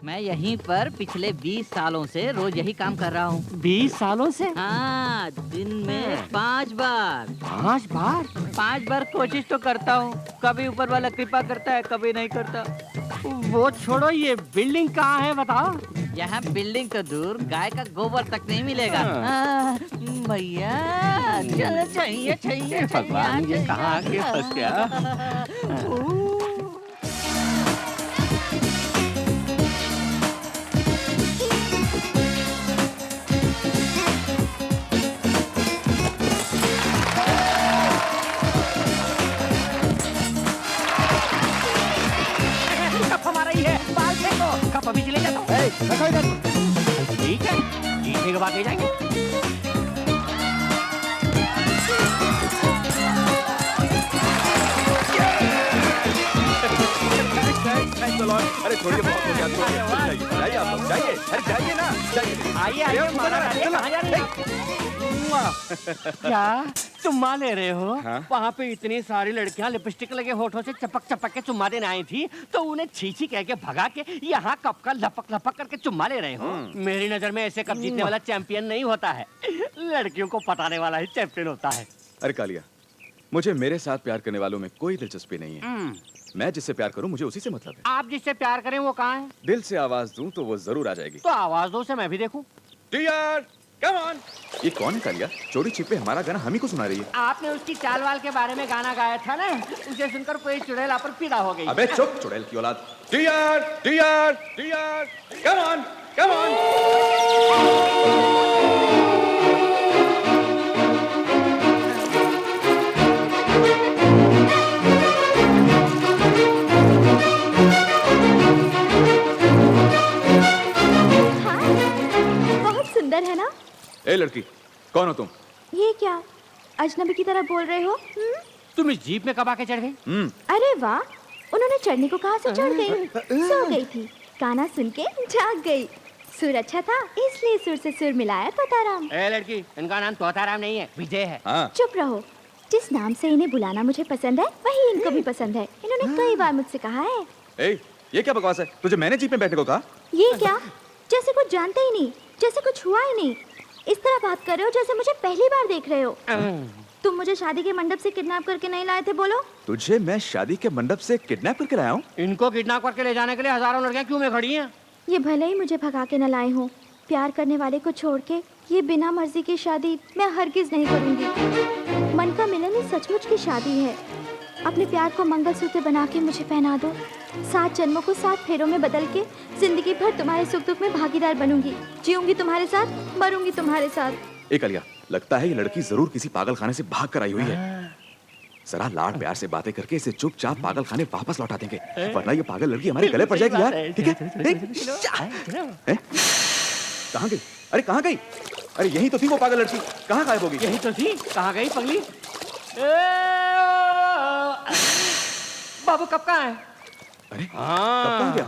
मैं यहीं पर पिछले 20 सालों से रोज यही काम कर रहा हूँ। 20 सालों से? हाँ, दिन में 5 बार। 5 बार? 5 बार कोशिश तो करता हूँ। कभी ऊपर वाला कृपा करता है, कभी नहीं करता। वो छोड़ो, ये बिल्डिंग कहाँ है बताओ? यहाँ बिल्डिंग तो दूर, गाय का गोबर तक नहीं मिलेगा। भैया चलो, चाहिए चाहिए। भगवान, ये कहाँ आके फंस गया? कप अभी चले जाता हूँ। ठीक है, जीतने के बाद ले जाएंगे। अरे थोड़ी बहुत हो गया, जाइए आप लोग, जाइए, अरे जाइए ना, जाइए। आइए, कहाँ जा रहे हैं? क्या चुम्मा ले रहे हो? हाँ? वहाँ पे इतनी सारी लड़कियाँ लिपस्टिक लगे होठों से चपक चपक के चुम्मा देने आई थी, तो उन्हें छी कह के भगा के यहाँ कप का लपक लपक करके चुम्मा ले रहे हो? मेरी नजर में ऐसे कप जीतने वाला चैंपियन नहीं होता है, लड़कियों को पटाने वाला ही चैंपियन होता है। अरे कालिया, मुझे मेरे साथ प्यार करने वालों में कोई दिलचस्पी नहीं है। मैं जिससे प्यार करूं मुझे उसी से मतलब है। आप जिससे प्यार करें वो कहाँ है? दिल से आवाज दूं तो वो जरूर आ जाएगी। तो आवाज दो से मैं भी देखूं। Dear, come on. ये कौन है कालिया? चोरी छिपे हमारा गाना हम ही को सुना रही है। आपने उसकी चाल वाल के बारे में गाना गाया था ना, उसे सुनकर कोई चुड़ैल पर फिदा हो गई। अबे चुप, चुड़ैल की औलाद। Dear, dear, dear, come on, come on. सुंदर है ना? ए लड़की, कौन हो तुम? ये क्या अजनबी की तरह बोल रहे हो? तुम इस जीप में कब आके चढ़ गई? अरे वाह, उन्होंने चढ़ने को कहा से चढ़ गई। सो गई थी, गाना सुन के जाग गई। सुर अच्छा था इसलिए सुर से सुर मिलाया तोताराम। ए लड़की, इनका नाम तोताराम नहीं है, विजय है। हाँ। चुप रहो। जिस नाम से इन्हें बुलाना मुझे पसंद है वही इनको भी पसंद है। इन्होंने कई बार मुझसे कहा है। ए, ये क्या बकवास है? तुझे मैंने जीप में बैठने को कहा? ये क्या, जैसे कुछ जानते ही नहीं, जैसे कुछ हुआ ही नहीं। इस तरह बात कर रहे हो जैसे मुझे पहली बार देख रहे हो। तुम मुझे शादी के मंडप से किडनैप करके नहीं लाए थे, बोलो? तुझे मैं शादी के मंडप से किडनैप करके लाया हूँ? इनको किडनैप करके ले जाने के लिए हजारों लड़कियां क्यों में खड़ी हैं? ये भले ही मुझे भगा के न लाए हो, प्यार करने वाले को छोड़ के ये बिना मर्जी की शादी मैं हरगिज नहीं करूंगी। मन का मिलन ही सचमुच की शादी है। अपने प्यार को मंगलसूत्र बना के मुझे पहना दो। 7 जन्मों को 7 फेरों में बदल के जिंदगी भर तुम्हारे सुख दुख में भागीदार बनूंगी। जीऊंगी तुम्हारे साथ, मरूंगी तुम्हारे साथ। एक अलिया, लगता है ये लड़की जरूर किसी पागल खाने से भाग कर आई हुई है। जरा लाड प्यार से बातें करके इसे चुपचाप पागल खाने वापस लौटा देंगे, वरना ये पागल लड़की हमारे गले पड़ जाएगी यार। ठीक है? कहाँ गई? अरे कहाँ गई? अरे यही तो थी वो पागल लड़की, कहाँ गायब हो गई? यही तो थी, कहाँ गई पगली? बाबू कब कहाँ है? अरे कब कहाँ गया?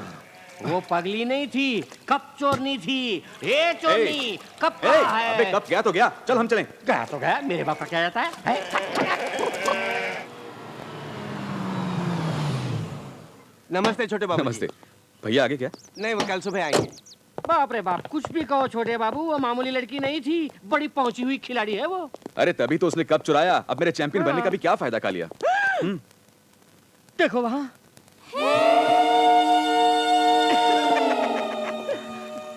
वो पगली नहीं थी, कप चोरनी थी। ए चोरनी, कप कहाँ है? अबे कब गया तो गया, चल हम चलें। गया तो गया, मेरे बाप का क्या जाता है? नमस्ते छोटे बाबू। नमस्ते भैया, आगे क्या? नहीं, वो कल सुबह आएंगे। बाप रे बाप, कुछ भी कहो छोटे बाबू, वो मामूली लड़की नहीं थी, बड़ी पहुंची हुई खिलाड़ी है वो। अरे तभी तो उसने कप चुराया, अब मेरे चैंपियन बनने का भी क्या फायदा कालिया? देखो वहाँ।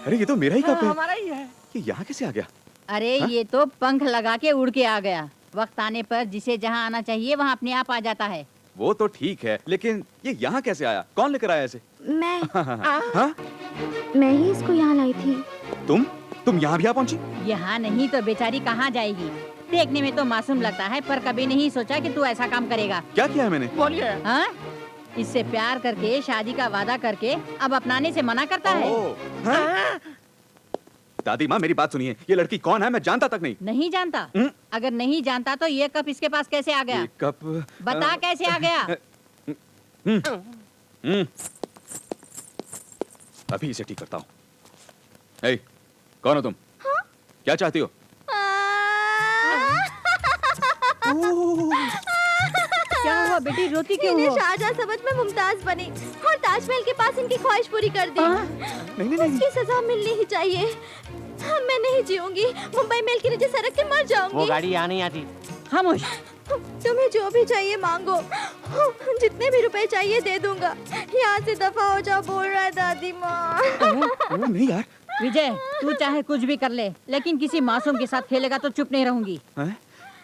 अरे ये तो मेरा ही कप है। हमारा ही है। ये यहाँ कैसे आ गया? अरे ये तो पंख लगा के उड़ के आ गया। वक्त आने पर जिसे जहाँ आना चाहिए वहाँ अपने आप आ जाता है। वो तो ठीक है, लेकिन ये यहाँ कैसे आया? कौन लेकर आया इसे? मैं हाँ? मैं ही इसको यहाँ लाई थी। तुम यहाँ भी आ पहुँची? यहाँ नहीं तो बेचारी कहाँ जाएगी? देखने में तो मासूम लगता है, पर कभी नहीं सोचा कि तू ऐसा काम करेगा। क्या किया है मैंने? बोलिए। हाँ? इससे प्यार करके शादी का वादा करके अब अपनाने से मना करता है। हाँ? दादी माँ मेरी बात सुनिए, ये लड़की कौन है? मैं जानता तक नहीं। नहीं जानता? अगर नहीं जानता तो ये कप इसके पास कैसे आ गया? ये कप बता कैसे आ गया? अभी इसे ठीक करता हूँ। ए, कौन हो तुम? हाँ? क्या चाहती हो? क्या हुआ हुआ बेटी, रोती क्यों इन्हें हो? शाहजहां समझ में मुमताज बनी और ताजमहल के पास इनकी ख्वाहिश पूरी कर दी। उसकी सजा मिलनी ही चाहिए। मैं नहीं जीऊंगी, मुंबई मेल की नीचे सड़क के मर वो जाऊंगी। गाड़ी यहाँ नहीं आती। खामोश। तुम्हें जो भी चाहिए मांगो, जितने भी रुपए चाहिए दे दूंगा। यहाँ से दफा हो जाओ, बोल रहा है दादी माँ। नहीं यार। विजय, तू चाहे कुछ भी कर ले, लेकिन किसी मासूम के साथ खेलेगा तो चुप नहीं रहूंगी। हैं?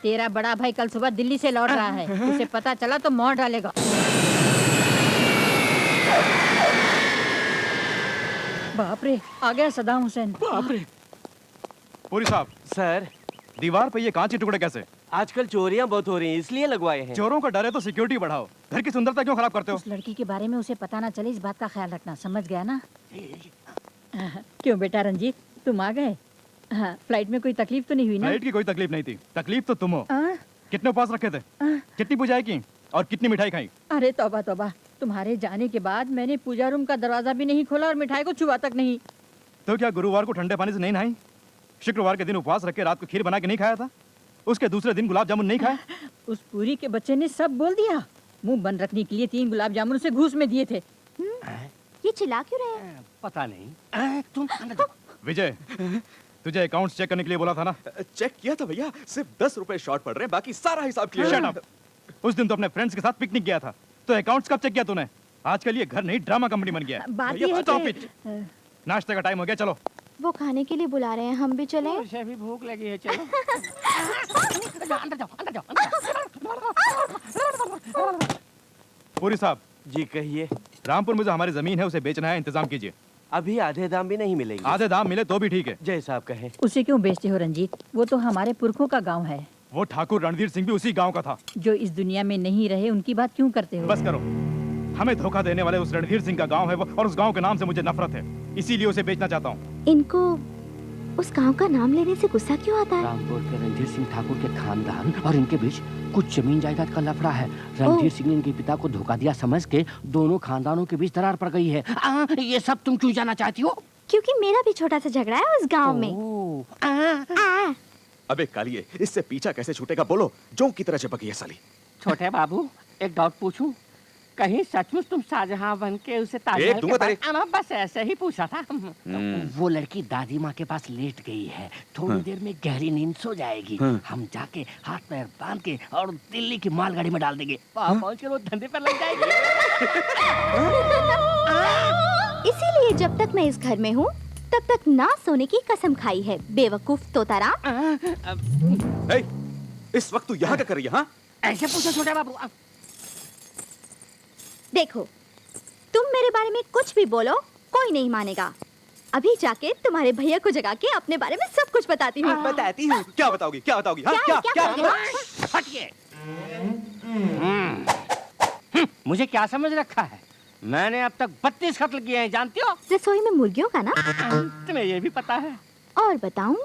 तेरा बड़ा भाई कल सुबह दिल्ली से लौट रहा है, उसे पता चला तो मोहर डालेगा। बाप रे, आ गया सदाम हुसैन। बाप रे। पूरी साहब, सर, दीवार पे ये कांच के टुकड़े कैसे? आजकल चोरियां बहुत हो रही हैं, इसलिए लगवाए हैं। चोरों का डर है तो सिक्योरिटी बढ़ाओ। घर की सुंदरता क्यों खराब करते हो? उस लड़की के बारे में उसे पता ना चले, इस बात का ख्याल रखना, समझ गया ना? क्यों बेटा रंजीत, तुम आ गए? हाँ, फ्लाइट में कोई तकलीफ तो नहीं हुई ना? फ्लाइट की कोई तकलीफ नहीं थी, तकलीफ तो तुम हो। हाँ? कितने उपवास रखे थे? कितनी पूजाएं की और कितनी मिठाई खाई? अरे तौबा तौबा, तुम्हारे जाने के बाद मैंने पूजा रूम का दरवाजा भी नहीं खोला और मिठाई को छुआ तक नहीं। तो क्या गुरुवार को ठंडे पानी से नहीं नहाई? शुक्रवार के दिन उपवास रख के रात को खीर बना के नहीं खाया था? उसके दूसरे दिन गुलाब जामुन नहीं खाए? उस पूरी के बच्चे ने सब बोल दिया। मुंह बंद रखने के लिए 3 गुलाब जामुन उसे घूस में दिए थे। ये चिल्ला क्यों रहे हैं? पता नहीं। तुम अंदर जाओ। विजय, तुझे अकाउंट्स चेक करने के लिए बोला था ना? चेक किया था भैया, सिर्फ 10 रुपए शॉर्ट पड़ रहे हैं, बाकी सारा हिसाब क्लियर Shut है। up! उस दिन तो अपने फ्रेंड्स के साथ पिकनिक गया था, तो अकाउंट्स कब चेक किया तूने? आजकल ये घर नहीं ड्रामा कंपनी बन गया है। बात भैया, ये है stop कि it! नाश्ते का टाइम हो गया, चलो। वो खाने के लिए बुला रहे हैं, हम भी चलें? मुझे भी भूख लगी है, चलो। अंदर जाओ, अंदर जाओ, अंदर जाओ। पूरी साहब, जी कहिए। रामपुर में जो हमारी जमीन है उसे बेचना है, इंतजाम कीजिए। अभी आधे दाम भी नहीं मिलेंगे। आधे दाम मिले तो भी ठीक है। जय साहब कहे। उसे क्यों बेचते हो रंजीत? वो तो हमारे पुरखों का गांव है। वो ठाकुर रणधीर सिंह भी उसी गांव का था। जो इस दुनिया में नहीं रहे उनकी बात क्यों करते हो? बस करो, हमें धोखा देने वाले उस रणधीर सिंह का गांव है वो, और उस गांव के नाम से मुझे नफरत है, इसीलिए उसे बेचना चाहता हूँ। इनको उस गांव का नाम लेने से गुस्सा क्यों आता है? रामपुर के रणधीर सिंह ठाकुर के खानदान और इनके बीच कुछ जमीन जायदाद का लफड़ा है। रणधीर सिंह ने इनके पिता को धोखा दिया समझ के दोनों खानदानों के बीच दरार पड़ गई है। ये सब तुम क्यों जाना चाहती हो? क्योंकि मेरा भी छोटा सा झगड़ा है उस गांव में। अबे कालिए, इससे पीछा कैसे छूटेगा? बोलो, जोंक की तरह चिपकी है साली। छोटे बाबू, एक डाउट पूछूं? कहीं सचमुच तुम शाहजहां बन के उसे एक ताजमहल दूंगा के तेरे। पास? बस ऐसे ही पूछा था। वो लड़की दादी माँ के पास लेट गई है, थोड़ी देर में गहरी नींद सो जाएगी। हम जाके हाथ पैर बांध के और दिल्ली की मालगाड़ी में डाल देंगे। वहाँ पहुँच कर वो धंधे पर लग जाएगी। इसीलिए जब तक मैं इस घर में हूँ तब तक ना सोने की कसम खाई है, बेवकूफ तोताराम। ए, इस वक्त तू यहाँ क्या कर रही है? हाँ? ऐसे पूछो छोटे बाबू। देखो, तुम मेरे बारे में कुछ भी बोलो, कोई नहीं मानेगा। अभी जाके तुम्हारे भैया को जगा के अपने बारे में सब कुछ बताती हूँ। बताती हूँ। क्या बताओगी? क्या बताओगी? हाँ? क्या क्या? हटिए। मुझे क्या समझ रखा है? मैंने अब तक 32 कत्ल किए हैं, जानती हो? रसोई में मुर्गियों का ना? तुम्हें ये भी पता है? और बताऊं,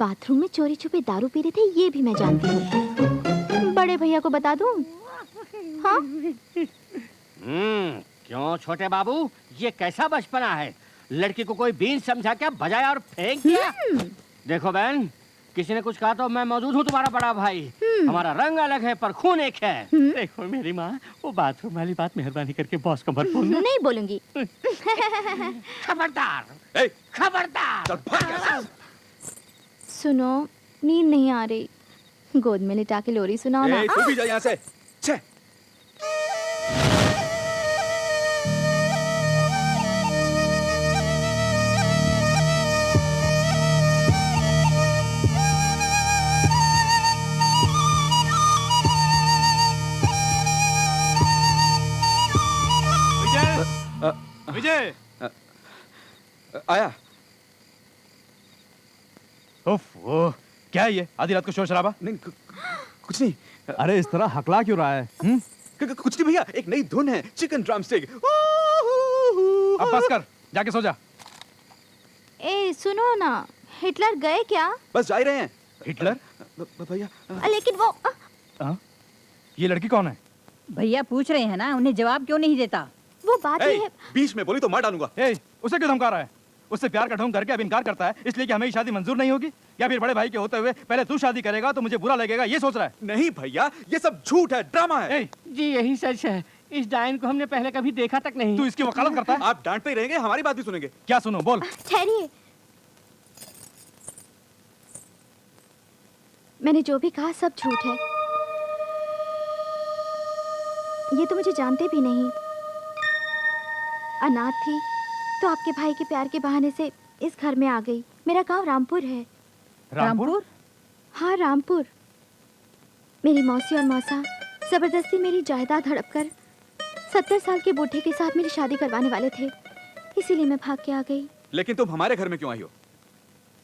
बाथरूम में चोरी छुपे दारू पी रहे थे, ये भी मैं जानती हूँ। बड़े भैया को बता दूं? हाँ? क्यों छोटे बाबू, ये कैसा बचपना है? लड़की को कोई बीन समझा क्या बजाया और फेंक दिया? देखो बहन, किसी ने कुछ कहा तो मैं मौजूद हूँ, तुम्हारा बड़ा भाई। हमारा रंग अलग है पर खून एक है। देखो मेरी माँ, वो बाथरूम वाली बात मेहरबानी करके बॉस को मत बोलना। नहीं बोलूंगी। खबरदार, ए, खबरदार। चल भाग यहाँ से। सुनो, नींद नहीं आ रही, गोद में लिटा के लोरी सुनाओ ना। ए, तू भी जा यहाँ से। छे। विजय, आया। उफ, वो क्या है ये आधी रात को शोर शराबा? नहीं, कुछ नहीं। अरे इस तरह हकला क्यों रहा है? कुछ नहीं भैया, एक नई धुन है, चिकन ड्रम स्टिक। अब बस कर, जाके सो जा। ए सुनो ना, हिटलर गए क्या? बस जा ही रहे हैं। हिटलर? भैया। लेकिन वो ये लड़की कौन है? भैया पूछ रहे हैं ना, उन्हें जवाब क्यों नहीं देता? वो बात ये है। बीच में बोली तो मार डालूंगा। ए, उसे क्यों धमका रहा है? उससे प्यार का ढोंग करके अब इनकार करता है इसलिए कि हमें ये शादी मंजूर नहीं होगी, या फिर बड़े भाई के होते हुए पहले तू शादी करेगा तो मुझे बुरा लगेगा, ये सोच रहा है? नहीं भैया, ये सब झूठ है, ड्रामा है। ए, जी यही सच है। इस डायन को हमने पहले कभी देखा तक नहीं। तू इसकी वकालत करता है? आप डांटते ही रहेंगे, हमारी बात भी सुनेंगे। क्या सुनो, बोल। ठहरिए, मैंने जो भी कहा सब झूठ है। ये तो मुझे जानते भी नहीं। अनाथ थी तो आपके भाई के प्यार के बहाने से इस घर में आ गई। मेरा गांव रामपुर है। रामपुर? हाँ, रामपुर। मेरी मौसी और मौसा जबरदस्ती मेरी जायदाद हड़प कर 70 साल के बूढ़े के साथ मेरी शादी करवाने वाले थे, इसीलिए मैं भाग के आ गई। लेकिन तुम हमारे घर में क्यों आई हो?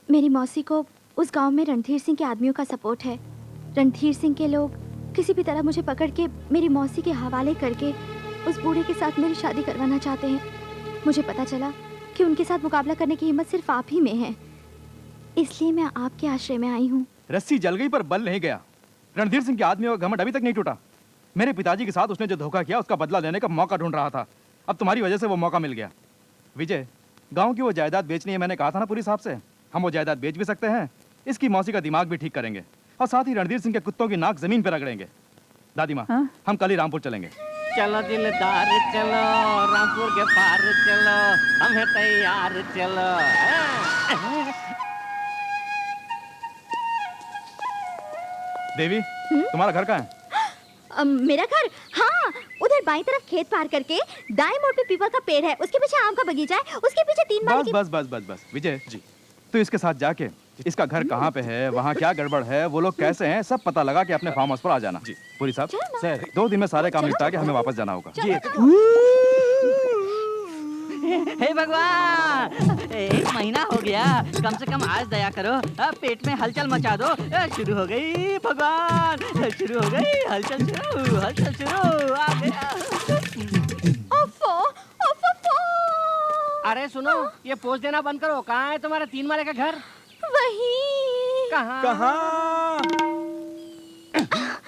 मेरी मौसी को उस गांव में रणधीर सिंह के आदमियों का सपोर्ट है। रणधीर सिंह के लोग किसी भी तरह मुझे पकड़ के मेरी मौसी के हवाले करके उस बूढ़े के साथ मेरी शादी करवाना चाहते हैं। मुझे पता चला कि उनके साथ मुकाबला करने की हिम्मत सिर्फ आप ही में है, इसलिए मैं आपके आश्रय में आई हूँ। रस्सी जल गई पर बल नहीं गया। रणधीर सिंह के आदमियों का घमंड अभी तक नहीं टूटा। मेरे पिताजी के साथ उसने जो धोखा किया उसका बदला लेने का मौका ढूंढ रहा था। अब तुम्हारी वजह से वो मौका मिल गया। विजय, गांव की वो जायदाद बेचनी है, मैंने कहा था ना पुरी साहब से। हम वो जायदाद बेच भी सकते हैं, इसकी मौसी का दिमाग भी ठीक करेंगे और साथ ही रणधीर सिंह के कुत्तों की नाक जमीन पर रगड़ेंगे। दादी माँ, हाँ? हम कल ही रामपुर चलेंगे। चलो दिलदार चलो, रामपुर के पार चलो, हम है तैयार चलो। देवी, तुम्हारा घर कहाँ है? मेरा घर, हाँ, उधर बाईं तरफ खेत पार करके दाएं मोड़ पे पीपल का पेड़ है, उसके पीछे आम का बगीचा है, उसके पीछे 3 माले बस की। बस बस बस बस विजय जी, तो इसके साथ जाके इसका घर कहाँ पे है, वहाँ क्या गड़बड़ है, वो लोग कैसे हैं, सब पता लगा के अपने फार्म हाउस पर आ जाना। जी पुरी साहब, सर 2 दिन में सारे काम निपटा के हमें वापस जाना होगा। जी हे भगवान, 1 महीना हो गया, कम से कम आज दया करो। पेट में हलचल मचा दो। शुरू हो गई भगवान, शुरू हो गई हलचल, हलचल शुरू, आ गया। ओफो, ओफो। अरे सुनो, ये पोज देना बंद करो। कहाँ है तुम्हारा 3 माले का घर? वही कहाँ? कहाँ?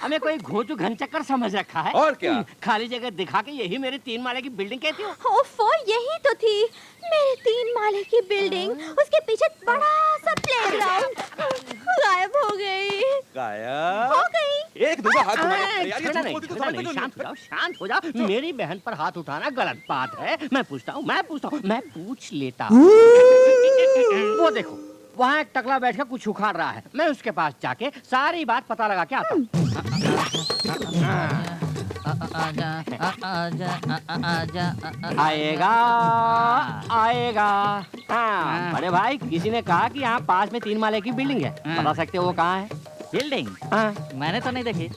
हमें कोई घोंचू घन चक्कर समझ रखा है। और क्या? खाली जगह दिखा के यही मेरी 3 माले की बिल्डिंग कहती हो? ओफो, यही तो थी मेरे 3 माले की बिल्डिंग, उसके पीछे बड़ा सा प्लेग्राउंड। गायब हो गई। गायब हो गई। एक दूसरा हाथ तुम्हारे अरे, यार, ये छोड़ना झूठ नहीं, बोलती तो छोड़ना समझते नहीं, क्यों शांत हो जाओ, शांत हो जाओ। मेरी बहन पर हाथ उठाना गलत बात है। मैं पूछता हूँ, मैं पूछ लेता हूँ। वो देखो, वहाँ एक टकला बैठ कर कुछ उखाड़ रहा है। मैं उसके पास जाके सारी बात पता लगा के आता हूँ। आएगा आएगा। हाँ, बड़े भाई, किसी ने कहा कि यहाँ पास में 3 माले की बिल्डिंग है, बता सकते हो वो कहाँ है? बिल्डिंग? हाँ। मैंने तो नहीं देखी।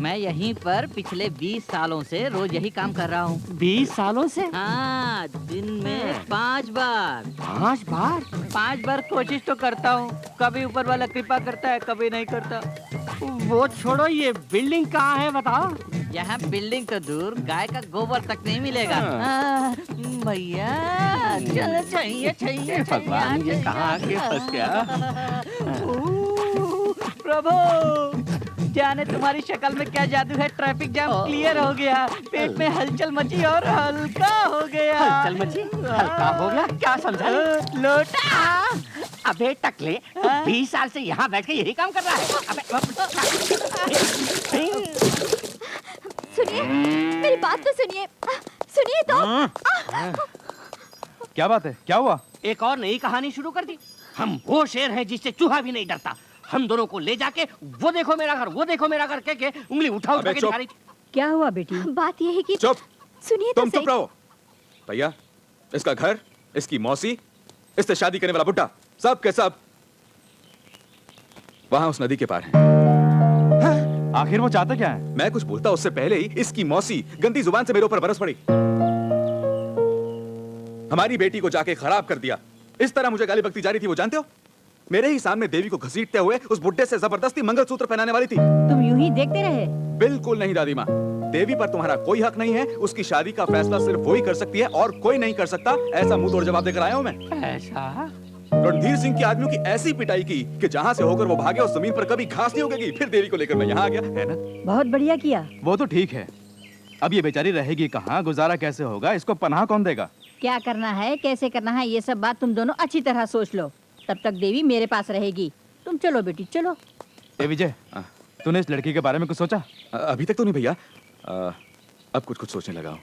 मैं यहीं पर पिछले 20 सालों से रोज यही काम कर रहा हूँ। 20 सालों से? हाँ, दिन में 5 बार। 5 बार? 5 बार कोशिश तो करता हूँ, कभी ऊपर वाला कृपा करता है, कभी नहीं करता। वो छोड़ो, ये बिल्डिंग कहाँ है बताओ? यहाँ बिल्डिंग तो दूर, गाय का गोबर तक नहीं मिलेगा। भैया चलो, चाहिए चाहिए। भगवान, ये कहाँ आके फंस गया? प्रभु, जाने तुम्हारी शक्ल में क्या जादू है। ट्रैफिक जाम क्लियर हो गया, पेट में हलचल मची और हल्का हो गया। हलचल मची, हल्का हो गया? क्या समझा? लोटा। अबे टकले, 20 साल से यहाँ बैठ के यही काम कर रहा है। सुनिए, मेरी बात तो सुनिए। सुनिए तो। क्या बात है, क्या हुआ? एक और नई कहानी शुरू कर दी। हम वो शेर हैं जिससे चूहा भी नहीं डरता। हम दोनों को ले जाके वो देखो मेरा घर, वो देखो मेरा घर कह के उंगली उठा उठा के दिखा रही थी। क्या हुआ बेटी? बात यह है कि चुप। सुनिए तो तुम सही। चुप रहो। भैया, इसका घर, इसकी मौसी, इससे शादी करने वाला बुड्ढा, सब के सब वहां उस नदी के पार हैं। आखिर वो चाहते क्या है? मैं कुछ बोलता उससे पहले ही इसकी मौसी गंदी जुबान से मेरे ऊपर बरस पड़ी। हमारी बेटी को जाके खराब कर दिया। इस तरह मुझे गाली बकती जा रही थी, वो जानते हो? मेरे ही सामने देवी को घसीटते हुए उस बुड्ढे से जबरदस्ती मंगलसूत्र पहनाने वाली थी। तुम यूं ही देखते रहे? बिल्कुल नहीं दादी माँ, देवी पर तुम्हारा कोई हक नहीं है। उसकी शादी का फैसला सिर्फ वो ही कर सकती है और कोई नहीं कर सकता। ऐसा मुंह तोड़ जवाब देकर आया हूं मैं। ऐसा? रणधीर सिंह के आदमियों की ऐसी पिटाई की कि जहां से होकर वो भागे उस जमीन पर कभी घास नहीं उगेगी। फिर देवी को लेकर मैं यहाँ आ गया, है ना? बहुत बढ़िया किया। वो तो ठीक है, अब ये बेचारी रहेगी कहाँ, गुजारा कैसे होगा, इसको पनाह कौन देगा? क्या करना है, कैसे करना है, ये सब बात तुम दोनों अच्छी तरह सोच लो। तब तक देवी मेरे पास रहेगी। तुम चलो बेटी, चलो। ए विजय, तूने इस लड़की के बारे में कुछ सोचा? अभी तक तो नहीं भैया, अब कुछ कुछ सोचने लगा हूँ।